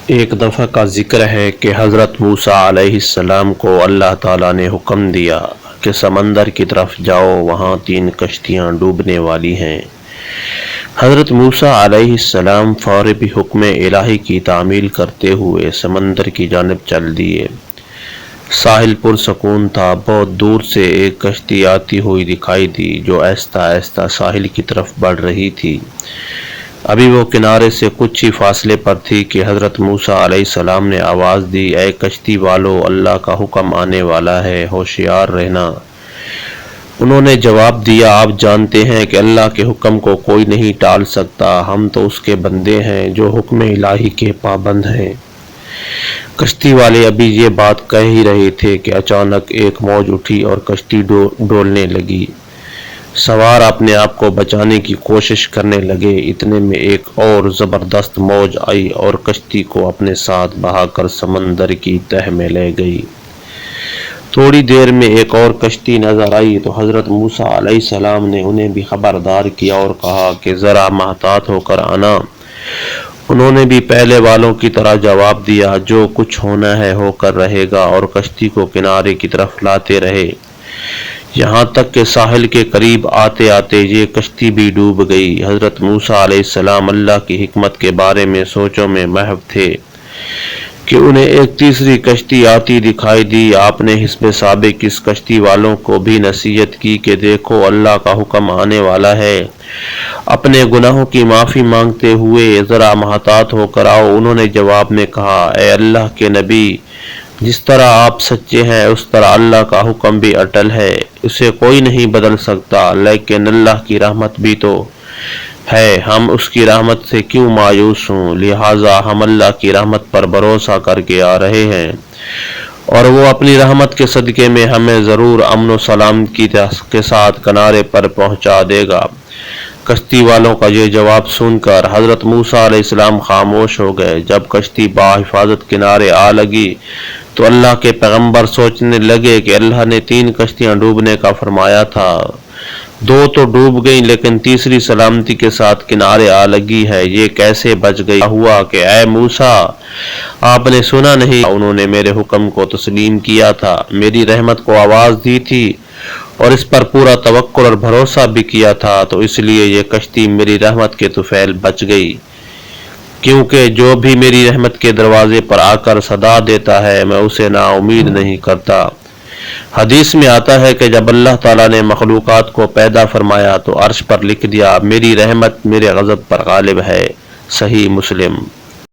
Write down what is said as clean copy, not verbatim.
ایک دفعہ کا ذکر ہے کہ حضرت موسیٰ علیہ السلام کو اللہ تعالیٰ نے حکم دیا کہ سمندر کی طرف جاؤ، وہاں 3 کشتیاں ڈوبنے والی ہیں۔ حضرت موسیٰ علیہ السلام فوری بھی حکم الہی کی تعمیل کرتے ہوئے سمندر کی جانب چل دیے۔ ساحل پرسکون تھا۔ بہت دور سے ایک کشتی آتی ہوئی دکھائی دی جو آہستہ آہستہ ساحل کی طرف بڑھ رہی تھی۔ ابھی وہ کنارے سے کچھ ہی فاصلے پر تھی کہ حضرت موسیٰ علیہ السلام نے آواز دی، اے کشتی والو، اللہ کا حکم آنے والا ہے، ہوشیار رہنا۔ انہوں نے جواب دیا، آپ جانتے ہیں کہ اللہ کے حکم کو کوئی نہیں ٹال سکتا، ہم تو اس کے بندے ہیں جو حکم الہی کے پابند ہیں۔ کشتی والے ابھی یہ بات کہہ ہی رہے تھے کہ اچانک ایک موج اٹھی اور کشتی ڈولنے لگی۔ سوار اپنے آپ کو بچانے کی کوشش کرنے لگے، اتنے میں ایک اور زبردست موج آئی اور کشتی کو اپنے ساتھ بہا کر سمندر کی تہ میں لے گئی۔ تھوڑی دیر میں ایک اور کشتی نظر آئی تو حضرت موسیٰ علیہ السلام نے انہیں بھی خبردار کیا اور کہا کہ ذرا محتاط ہو کر آنا۔ انہوں نے بھی پہلے والوں کی طرح جواب دیا، جو کچھ ہونا ہے ہو کر رہے گا، اور کشتی کو کنارے کی طرف لاتے رہے، یہاں تک کہ ساحل کے قریب آتے آتے یہ کشتی بھی ڈوب گئی۔ حضرت موسیٰ علیہ السلام اللہ کی حکمت کے بارے میں سوچوں میں محو تھے کہ انہیں ایک تیسری کشتی آتی دکھائی دی۔ آپ نے حزب سابق اس کشتی والوں کو بھی نصیحت کی کہ دیکھو، اللہ کا حکم آنے والا ہے، اپنے گناہوں کی معافی مانگتے ہوئے ذرا محتاط ہو کر آؤ۔ انہوں نے جواب میں کہا، اے اللہ کے نبی، جس طرح آپ سچے ہیں اس طرح اللہ کا حکم بھی اٹل ہے، اسے کوئی نہیں بدل سکتا، لیکن اللہ کی رحمت بھی تو ہے، ہم اس کی رحمت سے کیوں مایوس ہوں، لہٰذا ہم اللہ کی رحمت پر بھروسہ کر کے آ رہے ہیں، اور وہ اپنی رحمت کے صدقے میں ہمیں ضرور امن و سلامتی کے ساتھ کنارے پر پہنچا دے گا۔ کشتی والوں کا یہ جواب سن کر حضرت موسیٰ علیہ السلام خاموش ہو گئے۔ جب کشتی بحفاظت کنارے آ لگی تو اللہ کے پیغمبر سوچنے لگے کہ اللہ نے 3 کشتیاں ڈوبنے کا فرمایا تھا، 2 تو ڈوب گئیں لیکن تیسری سلامتی کے ساتھ کنارے آ لگی ہے، یہ کیسے بچ گئی؟ ہوا کہ اے موسیٰ، آپ نے سنا نہیں، انہوں نے میرے حکم کو تسلیم کیا تھا، میری رحمت کو آواز دی تھی اور اس پر پورا توکل اور بھروسہ بھی کیا تھا، تو اس لیے یہ کشتی میری رحمت کے طفیل بچ گئی، کیونکہ جو بھی میری رحمت کے دروازے پر آ کر صدا دیتا ہے میں اسے نا امید نہیں کرتا۔ حدیث میں آتا ہے کہ جب اللہ تعالیٰ نے مخلوقات کو پیدا فرمایا تو عرش پر لکھ دیا، میری رحمت میرے غضب پر غالب ہے۔ صحیح مسلم۔